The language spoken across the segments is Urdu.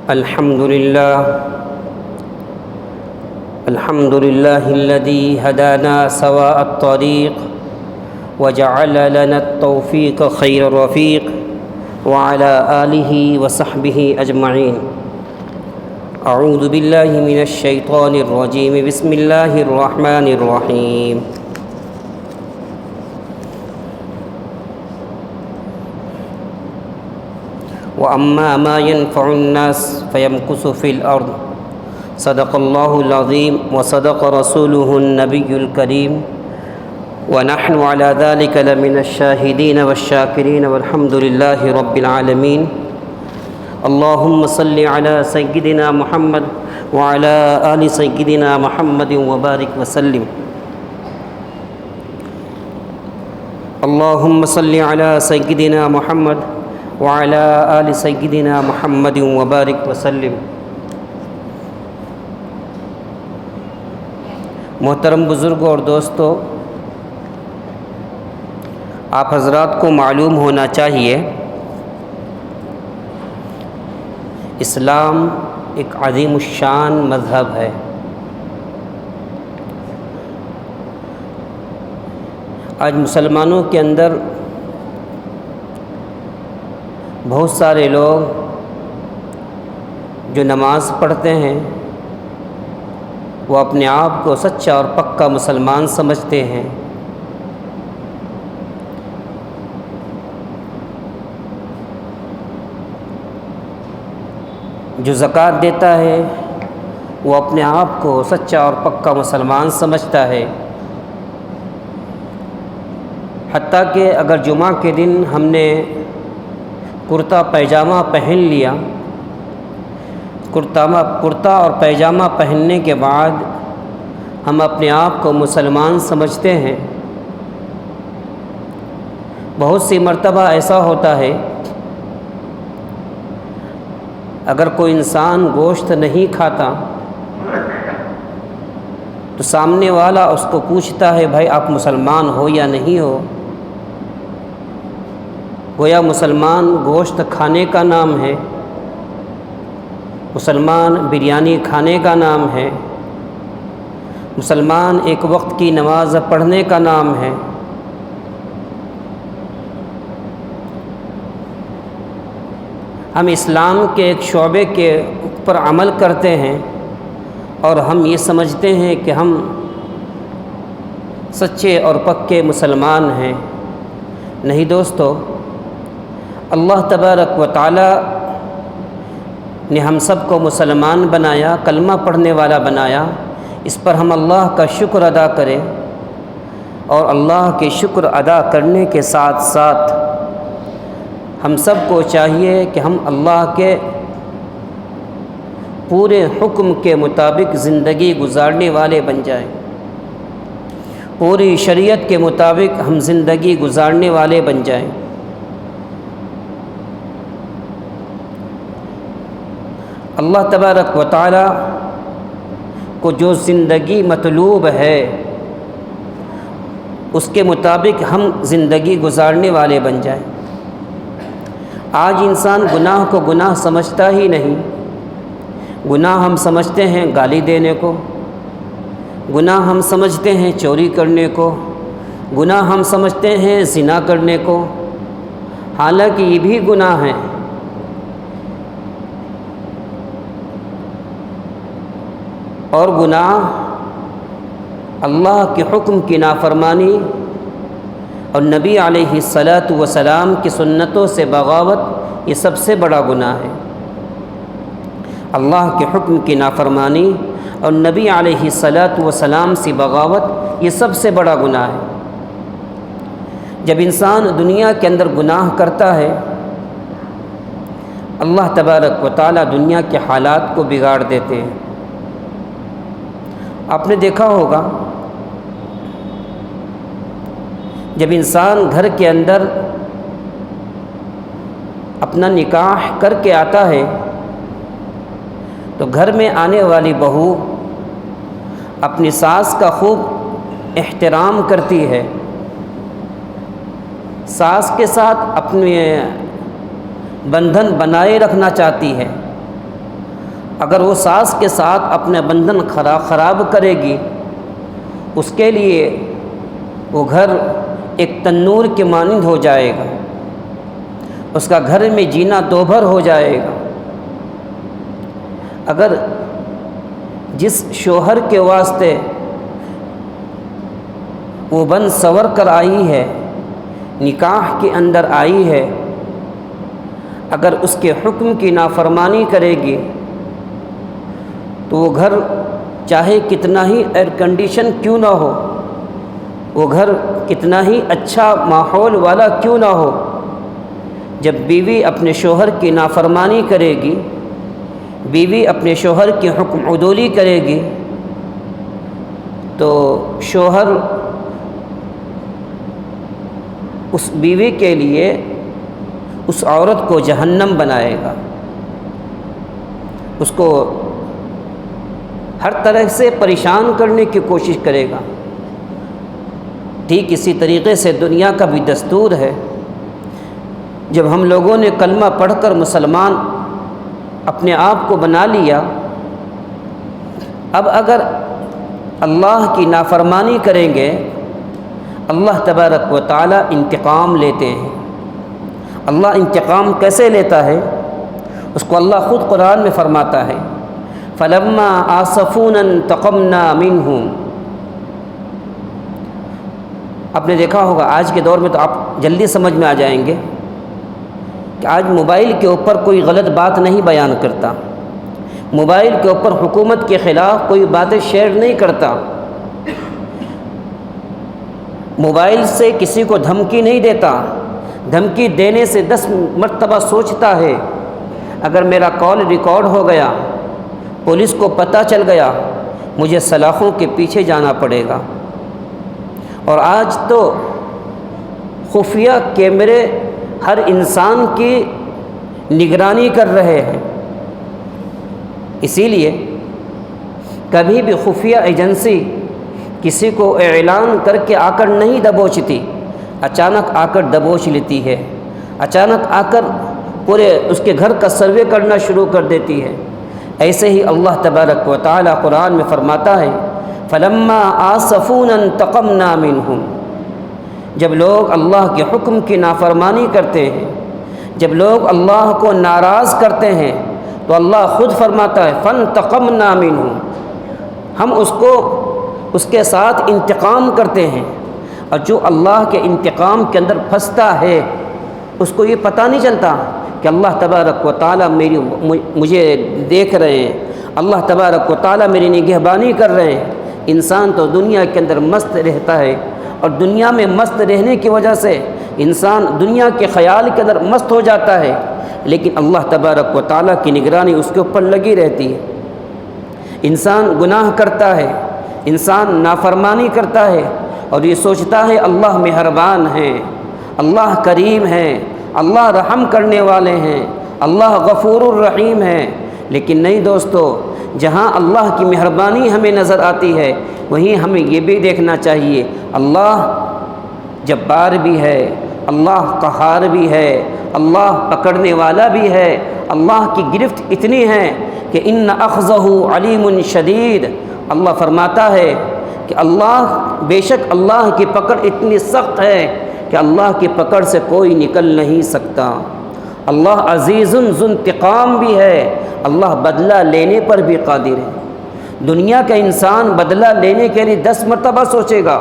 الحمد لله الذي هدانا سواء الطريق وجعل لنا التوفيق خير الرفيق وعلى آله وصحبه أجمعين. أعوذ بالله من الشيطان الرجيم. بسم الله الرحمن الرحيم. وأما ما ينفع الناس فيمكث في الأرض. صدق الله العظيم وصدق رسوله النبي الكريم ونحن على ذلك لمن الشاهدين والشاكرين والحمد لله رب العالمين. اللهم صل على سيدنا محمد وعلى آل سيدنا محمد وبارك وسلم. اللهم صل على سيدنا محمد وعلى آل سيدنا محمد وبارك وسلم. محترم بزرگوں اور دوستو، آپ حضرات کو معلوم ہونا چاہیے اسلام ایک عظیم الشان مذہب ہے. آج مسلمانوں کے اندر بہت سارے لوگ جو نماز پڑھتے ہیں وہ اپنے آپ کو سچا اور پکا مسلمان سمجھتے ہیں. جو زکوٰۃ دیتا ہے وہ اپنے آپ کو سچا اور پکا مسلمان سمجھتا ہے. حتیٰ کہ اگر جمعہ کے دن ہم نے کرتا پیجامہ پہن لیا، کرتا اور پیجامہ پہننے کے بعد ہم اپنے آپ کو مسلمان سمجھتے ہیں. بہت سی مرتبہ ایسا ہوتا ہے اگر کوئی انسان گوشت نہیں کھاتا تو سامنے والا اس کو پوچھتا ہے بھائی آپ مسلمان ہو یا نہیں ہو. گویا مسلمان گوشت کھانے کا نام ہے، مسلمان بریانی کھانے کا نام ہے، مسلمان ایک وقت کی نماز پڑھنے کا نام ہے. ہم اسلام کے ایک شعبے کے اوپر عمل کرتے ہیں اور ہم یہ سمجھتے ہیں کہ ہم سچے اور پکے مسلمان ہیں. نہیں دوستو، اللہ تبارک و تعالی نے ہم سب کو مسلمان بنایا، کلمہ پڑھنے والا بنایا. اس پر ہم اللہ کا شکر ادا کریں، اور اللہ کے شکر ادا کرنے کے ساتھ ساتھ ہم سب کو چاہیے کہ ہم اللہ کے پورے حکم کے مطابق زندگی گزارنے والے بن جائیں. پوری شریعت کے مطابق ہم زندگی گزارنے والے بن جائیں. اللہ تبارک و تعالی کو جو زندگی مطلوب ہے اس کے مطابق ہم زندگی گزارنے والے بن جائیں. آج انسان گناہ کو گناہ سمجھتا ہی نہیں. گناہ ہم سمجھتے ہیں گالی دینے کو، گناہ ہم سمجھتے ہیں چوری کرنے کو، گناہ ہم سمجھتے ہیں زنا کرنے کو، حالانکہ یہ بھی گناہ ہیں. اور گناہ اللہ کے حکم کی نافرمانی اور نبی علیہ الصلاۃ والسلام کی سنتوں سے بغاوت، یہ سب سے بڑا گناہ ہے. اللہ کے حکم کی نافرمانی اور نبی علیہ الصلاۃ والسلام سے بغاوت، یہ سب سے بڑا گناہ ہے. جب انسان دنیا کے اندر گناہ کرتا ہے، اللہ تبارک و تعالی دنیا کے حالات کو بگاڑ دیتے ہیں. آپ نے دیکھا ہوگا جب انسان گھر کے اندر اپنا نکاح کر کے آتا ہے تو گھر میں آنے والی بہو اپنی ساس کا خوب احترام کرتی ہے، ساس کے ساتھ اپنے بندھن بنائے رکھنا چاہتی ہے. اگر وہ ساس کے ساتھ اپنا بندھن خراب کرے گی، اس کے لیے وہ گھر ایک تنور کے مانند ہو جائے گا، اس کا گھر میں جینا دوبھر ہو جائے گا۔ اگر جس شوہر کے واسطے وہ بن سور کر آئی ہے، نکاح کے اندر آئی ہے، اگر اس کے حکم کی نافرمانی کرے گی تو وہ گھر چاہے کتنا ہی ایئر کنڈیشن کیوں نہ ہو، وہ گھر کتنا ہی اچھا ماحول والا کیوں نہ ہو، جب بیوی اپنے شوہر کی نافرمانی کرے گی، بیوی اپنے شوہر کی حکم عدولی کرے گی، تو شوہر اس بیوی کے لیے اس عورت کو جہنم بنائے گا، اس کو ہر طرح سے پریشان کرنے کی کوشش کرے گا۔ ٹھیک اسی طریقے سے دنیا کا بھی دستور ہے، جب ہم لوگوں نے کلمہ پڑھ کر مسلمان اپنے آپ کو بنا لیا، اب اگر اللہ کی نافرمانی کریں گے، اللہ تبارک و تعالی انتقام لیتے ہیں۔ اللہ انتقام کیسے لیتا ہے؟ اس کو اللہ خود قرآن میں فرماتا ہے، فَلَمَّا آسَفُونَا انتَقَمْنَا مِنْهُمْ۔ آپ نے دیکھا ہوگا آج کے دور میں تو آپ جلدی سمجھ میں آ جائیں گے کہ آج موبائل کے اوپر کوئی غلط بات نہیں بیان کرتا، موبائل کے اوپر حکومت کے خلاف کوئی باتیں شیئر نہیں کرتا، موبائل سے کسی کو دھمکی نہیں دیتا، دھمکی دینے سے 10 مرتبہ سوچتا ہے، اگر میرا کال ریکارڈ ہو گیا، پولیس کو پتہ چل گیا، مجھے سلاخوں کے پیچھے جانا پڑے گا۔ اور آج تو خفیہ کیمرے ہر انسان کی نگرانی کر رہے ہیں، اسی لیے کبھی بھی خفیہ ایجنسی کسی کو اعلان کر کے آ کر نہیں دبوچتی، اچانک آ کر دبوچ لیتی ہے، اچانک آ کر پورے اس کے گھر کا سروے کرنا شروع کر دیتی ہے۔ ایسے ہی اللہ تبارک و تعالی قرآن میں فرماتا ہے، فَلَمَّا آسَفُونَا انتَقَمْنَا مِنْهُمْ۔ جب لوگ اللہ کے حکم کی نافرمانی کرتے ہیں، جب لوگ اللہ کو ناراض کرتے ہیں، تو اللہ خود فرماتا ہے فَانْتَقَمْنَا مِنْهُمْ، ہم اس کے ساتھ انتقام کرتے ہیں۔ اور جو اللہ کے انتقام کے اندر پھنستا ہے، اس کو یہ پتہ نہیں چلتا کہ اللہ تبارک و تعالیٰ مجھے دیکھ رہے ہیں، اللہ تبارک و تعالیٰ میری نگہبانی کر رہے ہیں۔ انسان تو دنیا کے اندر مست رہتا ہے، اور دنیا میں مست رہنے کی وجہ سے انسان دنیا کے خیال کے اندر مست ہو جاتا ہے، لیکن اللہ تبارک و تعالیٰ کی نگرانی اس کے اوپر لگی رہتی ہے۔ انسان گناہ کرتا ہے، انسان نافرمانی کرتا ہے، اور یہ سوچتا ہے اللہ مہربان ہے، اللہ کریم ہے، اللہ رحم کرنے والے ہیں، اللہ غفور الرحیم ہے۔ لیکن نہیں دوستو، جہاں اللہ کی مہربانی ہمیں نظر آتی ہے، وہیں ہمیں یہ بھی دیکھنا چاہیے اللہ جبار بھی ہے، اللہ قہار بھی ہے، اللہ پکڑنے والا بھی ہے۔ اللہ کی گرفت اتنی ہے کہ ان اخذہ علیم شدید، اللہ فرماتا ہے کہ بے شک اللہ کی پکڑ اتنی سخت ہے کہ اللہ کی پکڑ سے کوئی نکل نہیں سکتا۔ اللہ عزیز ذو انتقام بھی ہے، اللہ بدلہ لینے پر بھی قادر ہے۔ دنیا کا انسان بدلہ لینے کے لیے 10 مرتبہ سوچے گا،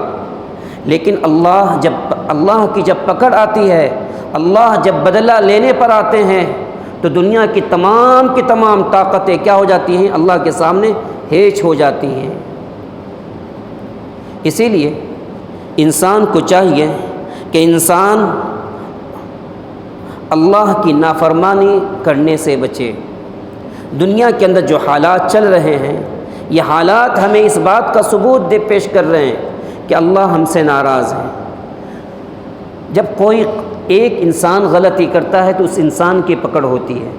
لیکن اللہ کی جب پکڑ آتی ہے، اللہ جب بدلہ لینے پر آتے ہیں، تو دنیا کی تمام طاقتیں کیا ہو جاتی ہیں؟ اللہ کے سامنے ہیچ ہو جاتی ہیں۔ اسی لیے انسان کو چاہیے کہ انسان اللہ کی نافرمانی کرنے سے بچے۔ دنیا کے اندر جو حالات چل رہے ہیں، یہ حالات ہمیں اس بات کا ثبوت پیش کر رہے ہیں کہ اللہ ہم سے ناراض ہے۔ جب کوئی ایک انسان غلطی کرتا ہے تو اس انسان کی پکڑ ہوتی ہے۔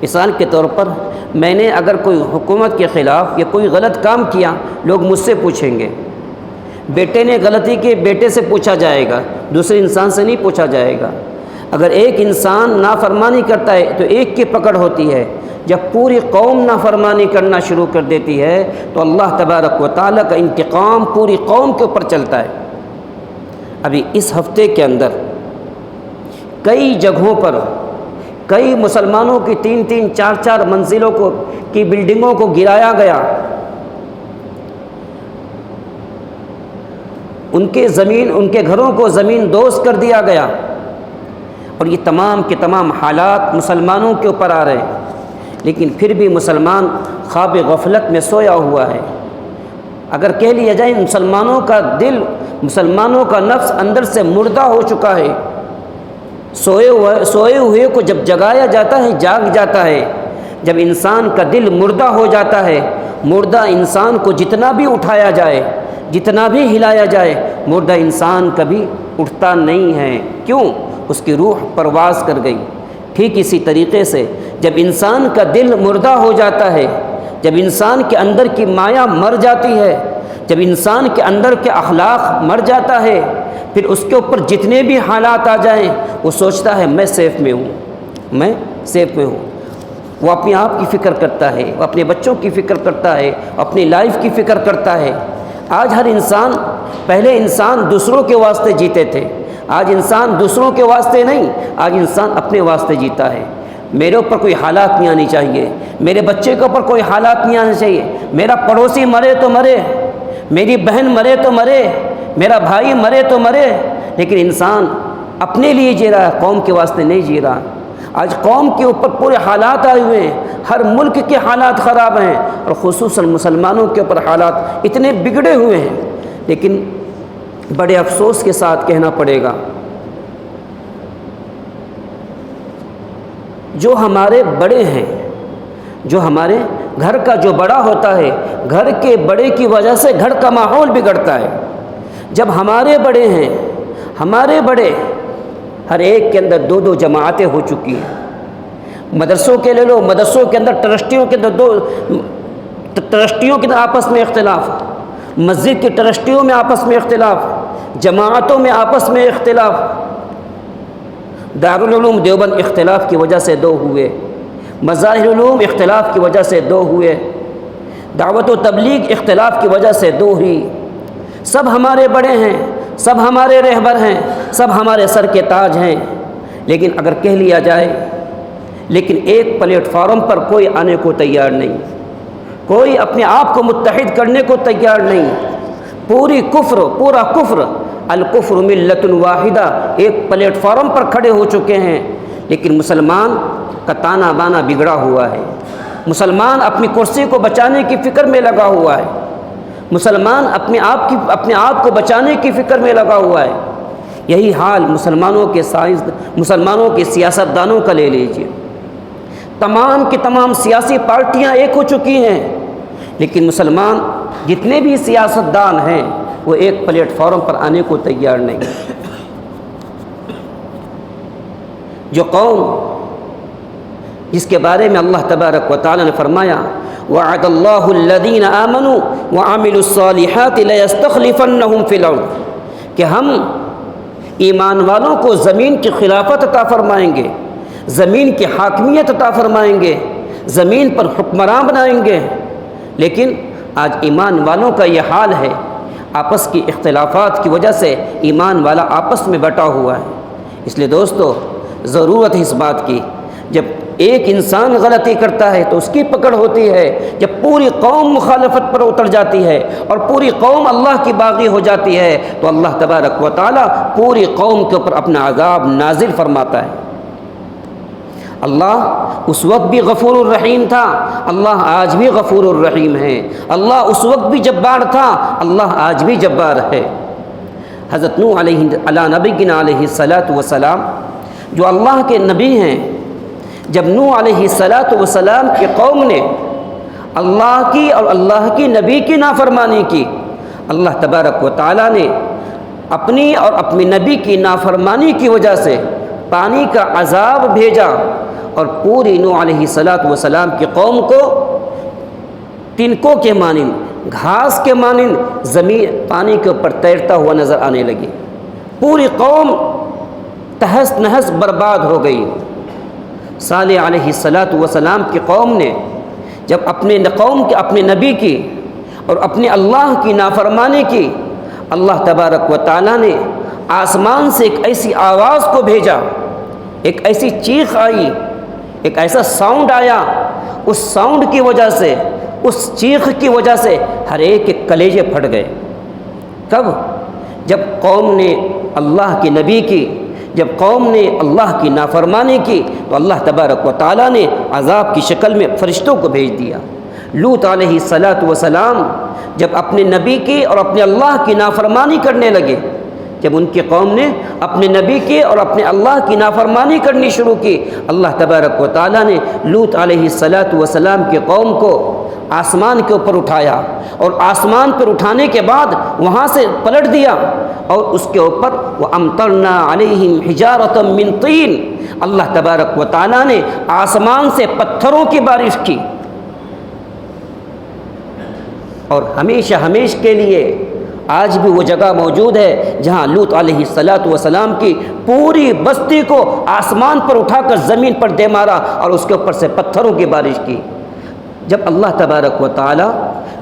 مثال کے طور پر میں نے اگر کوئی حکومت کے خلاف یا کوئی غلط کام کیا، لوگ مجھ سے پوچھیں گے۔ بیٹے نے غلطی کی، بیٹے سے پوچھا جائے گا، دوسرے انسان سے نہیں پوچھا جائے گا۔ اگر ایک انسان نافرمانی کرتا ہے تو ایک کی پکڑ ہوتی ہے، جب پوری قوم نافرمانی کرنا شروع کر دیتی ہے تو اللہ تبارک و تعالیٰ کا انتقام پوری قوم کے اوپر چلتا ہے۔ ابھی اس ہفتے کے اندر کئی جگہوں پر کئی مسلمانوں کی 3-3 4-4 منزلوں کی بلڈنگوں کو گرایا گیا، ان کے گھروں کو زمین دوز کر دیا گیا، اور یہ تمام کے تمام حالات مسلمانوں کے اوپر آ رہے ہیں، لیکن پھر بھی مسلمان خواب غفلت میں سویا ہوا ہے۔ اگر کہہ لیا جائے مسلمانوں کا دل، مسلمانوں کا نفس اندر سے مردہ ہو چکا ہے۔ سوئے ہوئے کو جب جگایا جاتا ہے جاگ جاتا ہے۔ جب انسان کا دل مردہ ہو جاتا ہے، مردہ انسان کو جتنا بھی اٹھایا جائے، جتنا بھی ہلایا جائے، مردہ انسان کبھی اٹھتا نہیں ہے۔ کیوں؟ اس کی روح پرواز کر گئی۔ ٹھیک اسی طریقے سے جب انسان کا دل مردہ ہو جاتا ہے، جب انسان کے اندر کی مایا مر جاتی ہے، جب انسان کے اندر کے اخلاق مر جاتا ہے، پھر اس کے اوپر جتنے بھی حالات آ جائیں وہ سوچتا ہے میں سیف میں ہوں، میں سیف میں ہوں۔ وہ اپنے آپ کی فکر کرتا ہے، وہ اپنے بچوں کی فکر کرتا ہے، اپنی لائف کی فکر کرتا ہے۔ آج ہر انسان، پہلے انسان دوسروں کے واسطے جیتے تھے، آج انسان دوسروں کے واسطے نہیں، آج انسان اپنے واسطے جیتا ہے۔ میرے اوپر کوئی حالات نہیں آنی چاہیے، میرے بچے کے اوپر کوئی حالات نہیں آنے چاہیے، میرا پڑوسی مرے تو مرے، میری بہن مرے تو مرے، میرا بھائی مرے تو مرے، لیکن انسان اپنے لیے جی رہا ہے، قوم کے واسطے نہیں جی رہا۔ آج قوم کے اوپر پورے حالات آئے ہوئے ہیں، ہر ملک کے حالات خراب ہیں، اور خصوصاً مسلمانوں کے اوپر حالات اتنے بگڑے ہوئے ہیں۔ لیکن بڑے افسوس کے ساتھ کہنا پڑے گا، جو ہمارے بڑے ہیں، جو ہمارے گھر کا جو بڑا ہوتا ہے، گھر کے بڑے کی وجہ سے گھر کا ماحول بگڑتا ہے۔ جب ہمارے بڑے ہیں، ہمارے بڑے، ہر ایک کے اندر 2 جماعتیں ہو چکی ہیں۔ مدرسوں کے لے لو، مدرسوں کے اندر ٹرسٹیوں کے اندر آپس میں اختلاف، مسجد کے ٹرسٹیوں میں آپس میں اختلاف، جماعتوں میں آپس میں اختلاف، دارالعلوم دیوبند اختلاف کی وجہ سے 2 ہوئے، مظاہر علوم اختلاف کی وجہ سے 2 ہوئے، دعوت و تبلیغ اختلاف کی وجہ سے 2 ہوئی۔ سب ہمارے بڑے ہیں، سب ہمارے رہبر ہیں، سب ہمارے سر کے تاج ہیں، لیکن اگر کہہ لیا جائے، لیکن ایک پلیٹ فارم پر کوئی آنے کو تیار نہیں، کوئی اپنے آپ کو متحد کرنے کو تیار نہیں۔ پورا کفر، الکفر ملت واحدہ، ایک پلیٹ فارم پر کھڑے ہو چکے ہیں، لیکن مسلمان کا تانا بانا بگڑا ہوا ہے۔ مسلمان اپنی کرسی کو بچانے کی فکر میں لگا ہوا ہے، مسلمان اپنے آپ کو بچانے کی فکر میں لگا ہوا ہے۔ یہی حال مسلمانوں کے سیاستدانوں کا لے لیجیے۔ تمام کی تمام سیاسی پارٹیاں ایک ہو چکی ہیں، لیکن مسلمان جتنے بھی سیاستدان ہیں وہ ایک پلیٹ فارم پر آنے کو تیار نہیں۔ جو قوم جس کے بارے میں اللہ تبارک و تعالی نے فرمایا وعد اللہ الذین آمنوا وعملوا الصالحات لیستخلفنہم فی الارض، کہ ہم ایمان والوں کو زمین کی خلافت عطا فرمائیں گے، زمین کی حاکمیت عطا فرمائیں گے، زمین پر حکمراں بنائیں گے۔ لیکن آج ایمان والوں کا یہ حال ہے، آپس کی اختلافات کی وجہ سے ایمان والا آپس میں بٹا ہوا ہے۔ اس لیے دوستو، ضرورت ہے اس بات کی، جب ایک انسان غلطی کرتا ہے تو اس کی پکڑ ہوتی ہے، جب پوری قوم مخالفت پر اتر جاتی ہے اور پوری قوم اللہ کی باغی ہو جاتی ہے تو اللہ تبارک و تعالی پوری قوم کے اوپر اپنا عذاب نازل فرماتا ہے۔ اللہ اس وقت بھی غفور الرحیم تھا، اللہ آج بھی غفور الرحیم ہے۔ اللہ اس وقت بھی جبار تھا، اللہ آج بھی جبار ہے۔ حضرت نوح علیہ نبینا علیہ الصلاۃ والسلام جو اللہ کے نبی ہیں، جب نوح علیہ الصلاۃ والسلام کی قوم نے اللہ کی اور اللہ کی نبی کی نافرمانی کی، اللہ تبارک و تعالیٰ نے اپنی اور اپنے نبی کی نافرمانی کی وجہ سے پانی کا عذاب بھیجا، اور پوری نوح علیہ الصلاۃ والسلام کی قوم کو تنکوں کے مانند، گھاس کے مانند زمین پانی کے اوپر تیرتا ہوا نظر آنے لگی۔ پوری قوم تہس نہس برباد ہو گئی۔ صالح علیہ السلام کی قوم نے جب اپنے نبی کی اور اپنے اللہ کی نافرمانی کی، اللہ تبارک و تعالیٰ نے آسمان سے ایک ایسی آواز کو بھیجا، ایک ایسی چیخ آئی، ایک ایسا ساؤنڈ آیا، اس ساؤنڈ کی وجہ سے، اس چیخ کی وجہ سے ہر ایک کے کلیجے پھٹ گئے۔ کب؟ جب قوم نے اللہ کے نبی کی، جب قوم نے اللہ کی نافرمانی کی تو اللہ تبارک و تعالیٰ نے عذاب کی شکل میں فرشتوں کو بھیج دیا۔ لوط علیہ السلام جب اپنے نبی کی اور اپنے اللہ کی نافرمانی کرنے لگے، جب ان کی قوم نے اپنے نبی کی اور اپنے اللہ کی نافرمانی کرنی شروع کی، اللہ تبارک و تعالیٰ نے لوط علیہ السلام کی قوم کو آسمان کے اوپر اٹھایا، اور آسمان پر اٹھانے کے بعد وہاں سے پلٹ دیا، اور اس کے اوپر وَأَمْطَرْنَا عَلَيْهِمْ حِجَارَةً مِّن طِينٍ، اللہ تبارک و تعالیٰ نے آسمان سے پتھروں کی بارش کی، اور ہمیشہ کے لیے آج بھی وہ جگہ موجود ہے جہاں لوط علیہ السلام کی پوری بستی کو آسمان پر اٹھا کر زمین پر دے مارا اور اس کے اوپر سے پتھروں کی بارش کی۔ جب اللہ تبارک و تعالیٰ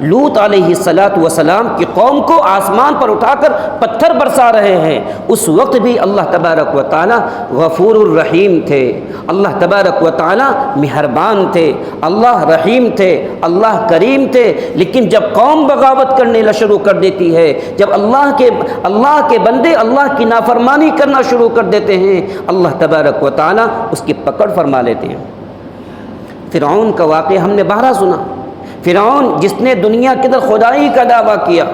لوط علیہ السلام کی قوم کو آسمان پر اٹھا کر پتھر برسا رہے ہیں، اس وقت بھی اللہ تبارک و تعالیٰ غفور الرحیم تھے، اللہ تبارک و تعالیٰ مہربان تھے، اللہ رحیم تھے، اللہ کریم تھے۔ لیکن جب قوم بغاوت کرنے شروع کر دیتی ہے، جب اللہ کے بندے اللہ کی نافرمانی کرنا شروع کر دیتے ہیں، اللہ تبارک و تعالیٰ اس کی پکڑ فرما لیتے ہیں۔ فرعون کا واقعہ ہم نے بارہا سنا، فرعون جس نے دنیا کے اندر خدائی کا دعویٰ کیا،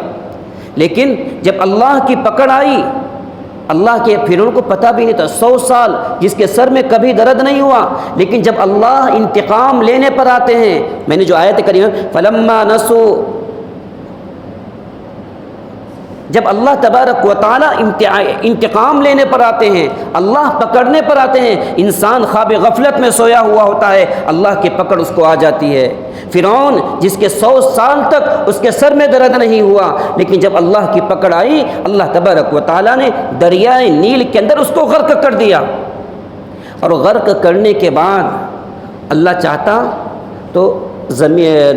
لیکن جب اللہ کی پکڑ آئی، اللہ کے فرعون کو پتہ بھی نہیں تھا، 100 سال جس کے سر میں کبھی درد نہیں ہوا، لیکن جب اللہ انتقام لینے پر آتے ہیں، میں نے جو آیت کریمہ فلما نسوا، جب اللہ تبارک و تعالیٰ انتقام لینے پر آتے ہیں، اللہ پکڑنے پر آتے ہیں، انسان خواب غفلت میں سویا ہوا ہوتا ہے، اللہ کی پکڑ اس کو آ جاتی ہے۔ فرعون جس کے 100 سال تک اس کے سر میں درد نہیں ہوا، لیکن جب اللہ کی پکڑ آئی، اللہ تبارک و تعالیٰ نے دریائے نیل کے اندر اس کو غرق کر دیا، اور غرق کرنے کے بعد اللہ چاہتا تو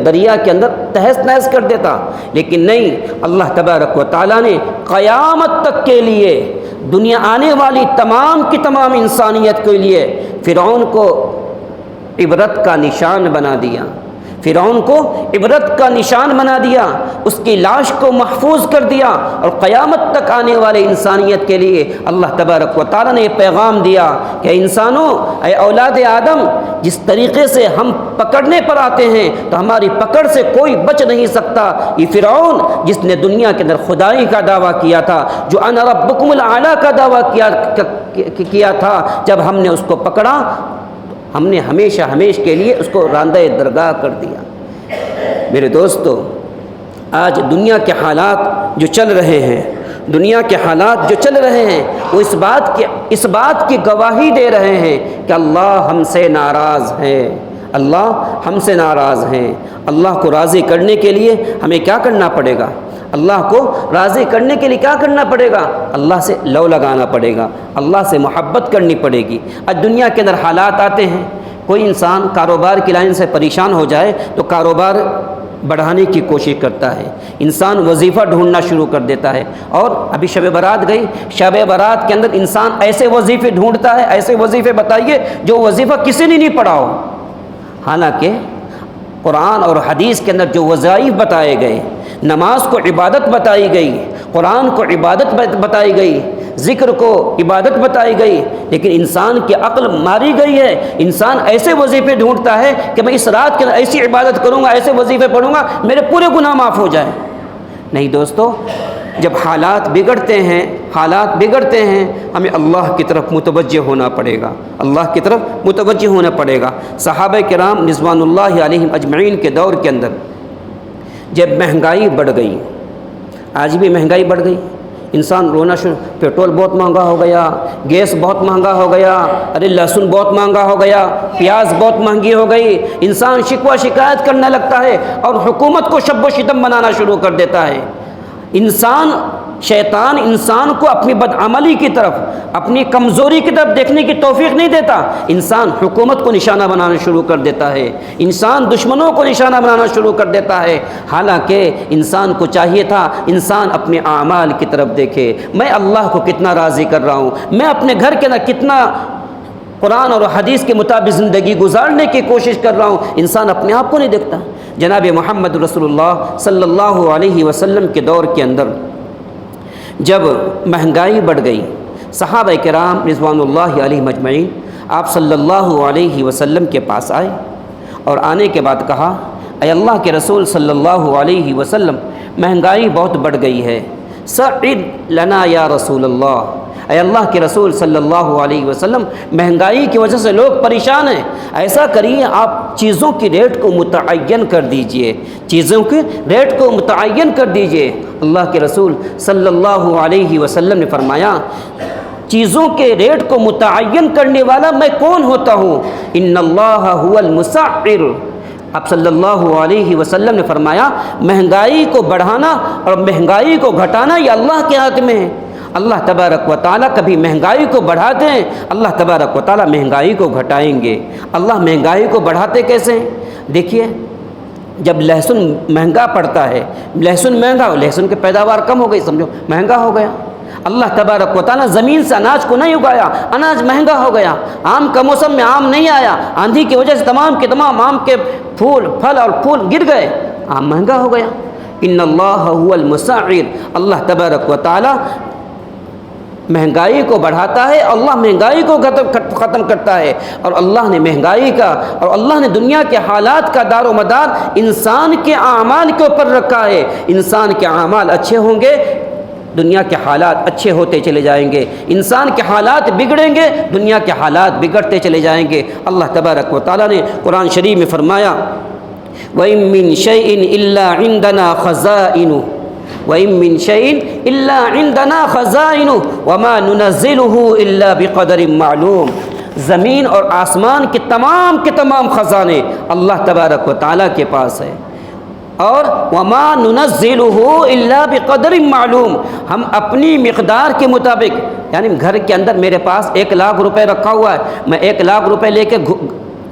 دریا کے اندر تہس نہس کر دیتا، لیکن نہیں، اللہ تبارک و تعالیٰ نے قیامت تک کے لیے، دنیا آنے والی تمام کی تمام انسانیت کے لیے فرعون کو عبرت کا نشان بنا دیا، فرعون کو عبرت کا نشان بنا دیا، اس کی لاش کو محفوظ کر دیا، اور قیامت تک آنے والے انسانیت کے لیے اللہ تبارک و تعالیٰ نے یہ پیغام دیا کہ انسانوں، اے اولاد آدم، جس طریقے سے ہم پکڑنے پر آتے ہیں تو ہماری پکڑ سے کوئی بچ نہیں سکتا۔ یہ فرعون جس نے دنیا کے اندر خدائی کا دعویٰ کیا تھا، جو انا ربکم الاعلی کا دعویٰ کیا تھا، جب ہم نے اس کو پکڑا، ہم نے ہمیشہ کے لیے اس کو راندہ درگاہ کر دیا۔ میرے دوستو، آج دنیا کے حالات جو چل رہے ہیں، وہ اس بات کی گواہی دے رہے ہیں کہ اللہ ہم سے ناراض ہے، اللہ کو راضی کرنے کے لیے ہمیں کیا کرنا پڑے گا؟ اللہ کو راضی کرنے کے لیے کیا کرنا پڑے گا؟ اللہ سے لو لگانا پڑے گا، اللہ سے محبت کرنی پڑے گی۔ آج دنیا کے اندر حالات آتے ہیں، کوئی انسان کاروبار کی لائن سے پریشان ہو جائے تو کاروبار بڑھانے کی کوشش کرتا ہے، انسان وظیفہ ڈھونڈنا شروع کر دیتا ہے، اور ابھی شب برات گئی، شب برات کے اندر انسان ایسے وظیفے ڈھونڈتا ہے، ایسے وظیفے بتائیے جو وظیفہ کسی نے نہیں پڑھا ہو، حالانکہ قرآن اور حدیث کے اندر جو وظائف بتائے گئے، نماز کو عبادت بتائی گئی، قرآن کو عبادت بتائی گئی، ذکر کو عبادت بتائی گئی، لیکن انسان کی عقل ماری گئی ہے، انسان ایسے وظیفے ڈھونڈتا ہے کہ میں اس رات کے اندر ایسی عبادت کروں گا، ایسے وظیفے پڑھوں گا، میرے پورے گناہ معاف ہو جائیں۔ نہیں دوستو، جب حالات بگڑتے ہیں ہمیں اللہ کی طرف متوجہ ہونا پڑے گا، صحابہ کرام رضوان اللہ علیہم اجمعین کے دور کے اندر جب مہنگائی بڑھ گئی، آج بھی مہنگائی بڑھ گئی، انسان رونا شروع، پیٹرول بہت مہنگا ہو گیا، گیس بہت مہنگا ہو گیا، ارے لہسن بہت مہنگا ہو گیا، پیاز بہت مہنگی ہو گئی، انسان شکوہ شکایت کرنے لگتا ہے اور حکومت کو شب و شتم بنانا شروع کر دیتا ہے۔ شیطان انسان کو اپنی بدعملی کی طرف، اپنی کمزوری کی طرف دیکھنے کی توفیق نہیں دیتا۔ انسان حکومت کو نشانہ بنانا شروع کر دیتا ہے، انسان دشمنوں کو نشانہ بنانا شروع کر دیتا ہے، حالانکہ انسان کو چاہیے تھا انسان اپنے اعمال کی طرف دیکھے، میں اللہ کو کتنا راضی کر رہا ہوں، میں اپنے گھر کے اندر کتنا قرآن اور حدیث کے مطابق زندگی گزارنے کی کوشش کر رہا ہوں۔ انسان اپنے آپ کو نہیں دیکھتا۔ جناب محمد رسول اللہ صلی اللہ علیہ وسلم کے دور کے اندر جب مہنگائی بڑھ گئی، صحابہ کرام رضوان اللہ علیہ مجمعین آپ صلی اللہ علیہ وسلم کے پاس آئے اور آنے کے بعد کہا، اے اللہ کے رسول صلی اللہ علیہ وسلم، مہنگائی بہت بڑھ گئی ہے، سعد لنا یا رسول اللہ، اے اللہ کے رسول صلی اللہ علیہ وسلم، مہنگائی کی وجہ سے لوگ پریشان ہیں، ایسا کریے آپ چیزوں کی ریٹ کو متعین کر دیجئے، چیزوں کے ریٹ کو متعین کر دیجئے۔ اللہ کے رسول صلی اللہ علیہ وسلم نے فرمایا، چیزوں کے ریٹ کو متعین کرنے والا میں کون ہوتا ہوں؟ ان اللہ هو المسعر۔ آپ صلی اللہ علیہ وسلم نے فرمایا، مہنگائی کو بڑھانا اور مہنگائی کو گھٹانا یہ اللہ کے ہاتھ میں ہے۔ اللہ تبارک و تعالیٰ کبھی مہنگائی کو بڑھاتے ہیں، اللہ تبارک و تعالیٰ مہنگائی کو گھٹائیں گے۔ اللہ مہنگائی کو بڑھاتے کیسے ہیں؟ دیکھیے، جب لہسن مہنگا پڑتا ہے، لہسن مہنگا ہو، لہسن کی پیداوار کم ہو گئی، سمجھو مہنگا ہو گیا۔ اللہ تبارک و تعالیٰ زمین سے اناج کو نہیں اگایا، اناج مہنگا ہو گیا۔ آم کا موسم میں آم نہیں آیا، آندھی کی وجہ سے تمام کے تمام آم کے پھل اور پھول گر گئے، آم مہنگا ہو گیا۔ ان اللہ هو المسعر، اللہ تبارک و تعالیٰ مہنگائی کو بڑھاتا ہے، اللہ مہنگائی کو ختم کرتا ہے۔ اور اللہ نے مہنگائی کا اور اللہ نے دنیا کے حالات کا دار و مدار انسان کے اعمال کے اوپر رکھا ہے۔ انسان کے اعمال اچھے ہوں گے، دنیا کے حالات اچھے ہوتے چلے جائیں گے، انسان کے حالات بگڑیں گے، دنیا کے حالات بگڑتے چلے جائیں گے۔ اللہ تبارک و تعالیٰ نے قرآن شریف میں فرمایا، وَإِن مِّن شَيْءٍ إِلَّا عِندَنَا خَزَائِنُهُ وَإِن مِّن شَيْءٍ إِلَّا عِندَنَا خَزَائِنُهُ وَمَا نُنَزِّلُهُ إِلَّا بِقَدَرٍ مَّعْلُومٍ۔ زمین اور آسمان کے تمام خزانے اللہ تبارک و تعالیٰ کے پاس ہے، اور وَمَا نُنَزِّلُهُ إِلَّا بِقَدَرٍ مَّعْلُومٍ، ہم اپنی مقدار کے مطابق، یعنی گھر کے اندر میرے پاس 1,00,000 روپے رکھا ہوا ہے، میں 1,00,000 روپے لے کے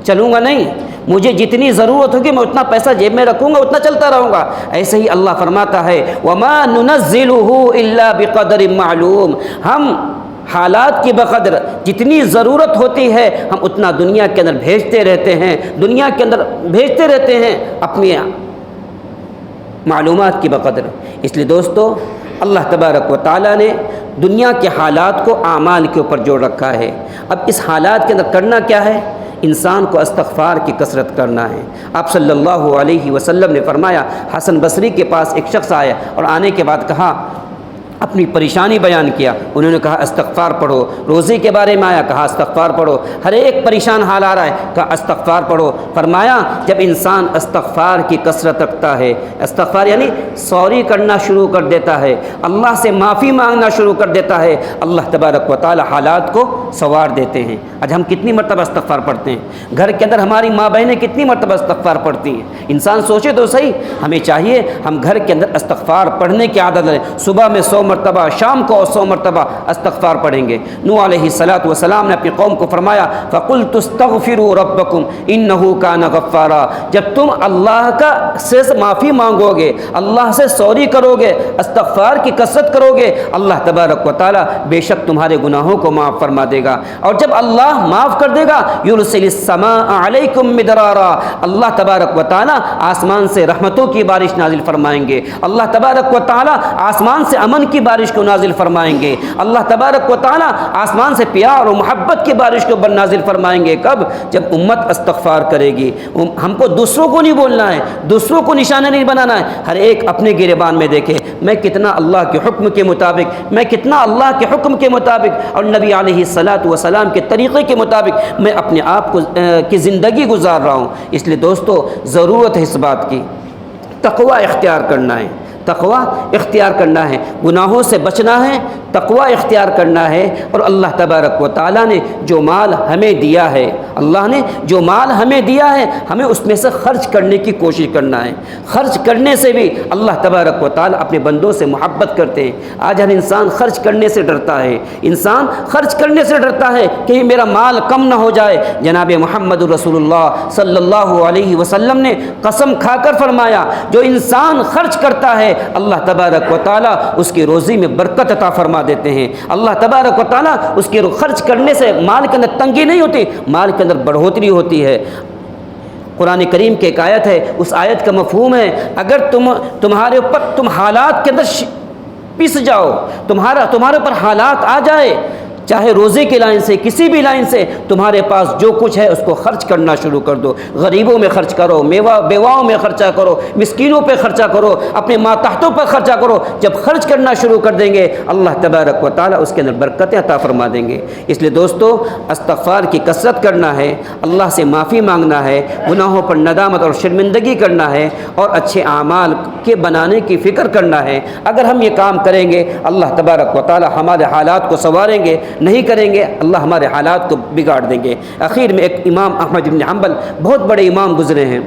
چلوں گا نہیں، مجھے جتنی ضرورت ہوگی میں اتنا پیسہ جیب میں رکھوں گا، اتنا چلتا رہوں گا۔ ایسے ہی اللہ فرماتا ہے، وَمَا نُنَزِّلُهُ إِلَّا بِقَدَرٍ مَّعْلُومٍ، ہم حالات کی بقدر جتنی ضرورت ہوتی ہے ہم اتنا دنیا کے اندر بھیجتے رہتے ہیں، دنیا کے اندر بھیجتے رہتے ہیں اپنی معلومات کی بقدر۔ اس لیے دوستو، اللہ تبارک و تعالیٰ نے دنیا کے حالات کو اعمال کے اوپر جوڑ رکھا ہے۔ اب اس حالات کے اندر کرنا کیا ہے؟ انسان کو استغفار کی کثرت کرنا ہے۔ آپ صلی اللہ علیہ وسلم نے فرمایا، حسن بصری کے پاس ایک شخص آیا اور آنے کے بعد کہا، اپنی پریشانی بیان کیا، انہوں نے کہا استغفار پڑھو۔ روزی کے بارے میں آیا، کہا استغفار پڑھو۔ ہر ایک پریشان حال آ رہا ہے، کہا استغفار پڑھو۔ فرمایا جب انسان استغفار کی کثرت رکھتا ہے، استغفار یعنی سوری کرنا شروع کر دیتا ہے، اللہ سے معافی مانگنا شروع کر دیتا ہے، اللہ تبارک و تعالی حالات کو سنوار دیتے ہیں۔ آج ہم کتنی مرتبہ استغفار پڑھتے ہیں؟ گھر کے اندر ہماری ماں بہنیں کتنی مرتبہ استغفار پڑھتی ہیں؟ انسان سوچے تو صحیح، ہمیں چاہیے ہم گھر کے اندر استغفار پڑھنے کی عادت لیں۔ صبح میں 100 مرتبہ، شام کو 100 مرتبہ استغفار پڑھیں گے۔ نوح علیہ السلام نے اپنی قوم کو فرمایا، فَقُلْتُ اسْتَغْفِرُوا رَبَّكُمْ إِنَّهُ كَانَ غَفَّارًا، جب تم اللہ کا سے معافی مانگو گے، اللہ سے سوری کرو گے، استغفار کی کثرت کرو گے، اللہ تبارک و تعالی بے شک تمہارے گناہوں کو معاف فرما دے گا۔ اور جب اللہ معاف کر دے گا، يُرْسِلِ السَّمَاءَ عَلَيْكُمْ مِدْرَارًا، اللہ تبارک و تعالی آسمان سے رحمتوں کی بارش نازل فرمائیں گے، اللہ تبارک و تعالی آسمان سے امن کی بارش کو نازل فرمائیں گے، اللہ تبارک و تعالی آسمان سے پیار اور محبت کی بارش کو نازل فرمائیں گے۔ کب؟ جب امت استغفار کرے گی۔ ہم کو دوسروں کو نہیں بولنا ہے، دوسروں کو نشانہ نہیں بنانا ہے، ہر ایک اپنے گریبان میں دیکھے میں کتنا اللہ کے حکم کے مطابق، میں کتنا اللہ کے حکم کے مطابق اور نبی علیہ السلام کے طریقے کے مطابق میں اپنے آپ کو کی زندگی گزار رہا ہوں۔ اس لیے دوستو ضرورت ہے اس بات کی، تقوی اختیار کرنا ہے، تقوی اختیار کرنا ہے، گناہوں سے بچنا ہے، تقوی اختیار کرنا ہے، اور اللہ تبارک و تعالیٰ نے جو مال ہمیں دیا ہے، اللہ نے جو مال ہمیں دیا ہے، ہمیں اس میں سے خرچ کرنے کی کوشش کرنا ہے۔ خرچ کرنے سے بھی اللہ تبارک و تعالیٰ اپنے بندوں سے محبت کرتے ہیں۔ آج ہر انسان خرچ کرنے سے ڈرتا ہے، انسان خرچ کرنے سے ڈرتا ہے کہ میرا مال کم نہ ہو جائے۔ جناب محمد رسول اللہ صلی اللہ علیہ وسلم نے قسم کھا کر فرمایا، جو انسان خرچ کرتا ہے اللہ تبارک و تعالیٰ اس کی روزی میں برکت عطا فرما دیتے ہیں۔ اللہ تبارک و تعالیٰ اس کے خرچ کرنے سے مال کے اندر تنگی نہیں ہوتی، مال کے اندر بڑھوتری ہوتی ہے۔ قرآن کریم کی ایک آیت ہے، اس آیت کا مفہوم ہے اگر تمہارے اوپر تم حالات کے اندر پس جاؤ، تمہارے اوپر حالات آ جائے، چاہے روزے کی لائن سے، کسی بھی لائن سے، تمہارے پاس جو کچھ ہے اس کو خرچ کرنا شروع کر دو۔ غریبوں میں خرچ کرو، بیواؤں میں خرچہ کرو، مسکینوں پہ خرچہ کرو، اپنے ماتحتوں پر خرچہ کرو۔ جب خرچ کرنا شروع کر دیں گے اللہ تبارک و تعالیٰ اس کے اندر برکتیں عطا فرما دیں گے۔ اس لیے دوستو، استغفار کی کثرت کرنا ہے، اللہ سے معافی مانگنا ہے، گناہوں پر ندامت اور شرمندگی کرنا ہے، اور اچھے اعمال کے بنانے کی فکر کرنا ہے۔ اگر ہم یہ کام کریں گے اللہ تبارک و تعالیٰ ہمارے حالات کو سنواریں گے، نہیں کریں گے اللہ ہمارے حالات کو بگاڑ دیں گے۔ آخر میں ایک امام احمد بن حنبل بہت بڑے امام گزرے ہیں،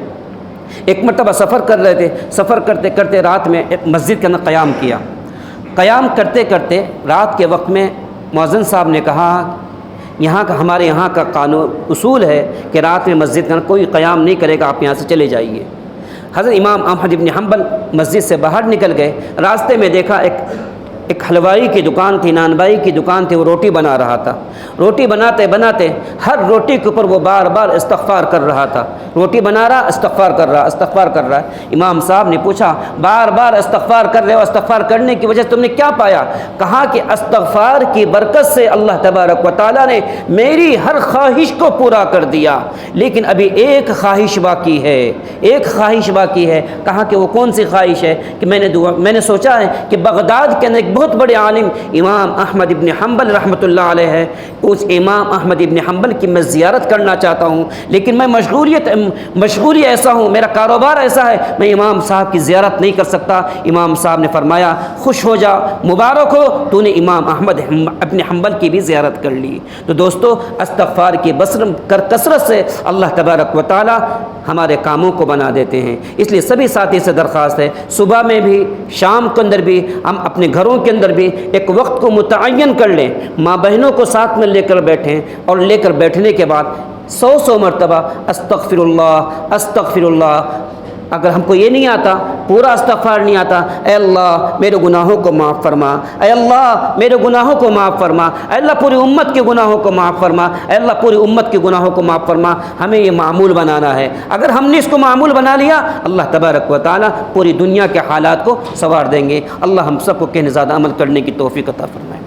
ایک مرتبہ سفر کر رہے تھے، سفر کرتے کرتے رات میں ایک مسجد کے اندر قیام کیا۔ قیام کرتے کرتے رات کے وقت میں مؤذن صاحب نے کہا، ہمارے یہاں کا قانون اصول ہے کہ رات میں مسجد کا کوئی قیام نہیں کرے گا، آپ یہاں سے چلے جائیے۔ حضرت امام احمد بن حنبل مسجد سے باہر نکل گئے، راستے میں دیکھا ایک حلوائی کی دکان تھی، نانبائی کی دکان تھی، وہ روٹی بنا رہا تھا۔ روٹی بناتے بناتے ہر روٹی کے اوپر وہ بار بار استغفار کر رہا تھا، روٹی بنا رہا استغفار کر رہا ہے۔ امام صاحب نے پوچھا، بار بار استغفار کر رہے ہو، استغفار کرنے کی وجہ سے تم نے کیا پایا؟ کہا کہ استغفار کی برکت سے اللہ تبارک و تعالیٰ نے میری ہر خواہش کو پورا کر دیا، لیکن ابھی ایک خواہش باقی ہے۔ کہا کہ وہ کون سی خواہش ہے؟ کہ میں نے سوچا ہے کہ بغداد کے اندر ایک بہت بڑے عالم امام احمد ابن حنبل رحمۃ اللہ علیہ ہے، اس امام احمد ابن حنبل کی میں زیارت کرنا چاہتا ہوں، لیکن میں مشغولی ایسا ہوں، میرا کاروبار ایسا ہے، میں امام صاحب کی زیارت نہیں کر سکتا۔ امام صاحب نے فرمایا، خوش ہو جا، مبارک ہو، تو نے امام احمد ابن حنبل کی بھی زیارت کر لی۔ تو دوستو، استغفار کی کثرت سے اللہ تبارک و تعالی ہمارے کاموں کو بنا دیتے ہیں۔ اس لیے سبھی ساتھی سے درخواست ہے، صبح میں بھی، شام کے اندر بھی، ہم اپنے گھروں کے اندر بھی ایک وقت کو متعین کر لیں، ماں بہنوں کو ساتھ میں لے کر بیٹھیں، اور لے کر بیٹھنے کے بعد 100 مرتبہ استغفر اللہ۔ اگر ہم کو یہ نہیں آتا، پورا استغفار نہیں آتا، اے اللہ میرے گناہوں کو معاف فرما، اے اللہ میرے گناہوں کو معاف فرما، اے اللہ پوری امت کے گناہوں کو معاف فرما، اے اللہ پوری امت کے گناہوں کو معاف فرما، ہمیں یہ معمول بنانا ہے۔ اگر ہم نے اس کو معمول بنا لیا، اللہ تبارک و تعالی پوری دنیا کے حالات کو سنوار دیں گے۔ اللہ ہم سب کو کہنے زیادہ عمل کرنے کی توفیق عطا فرمائے۔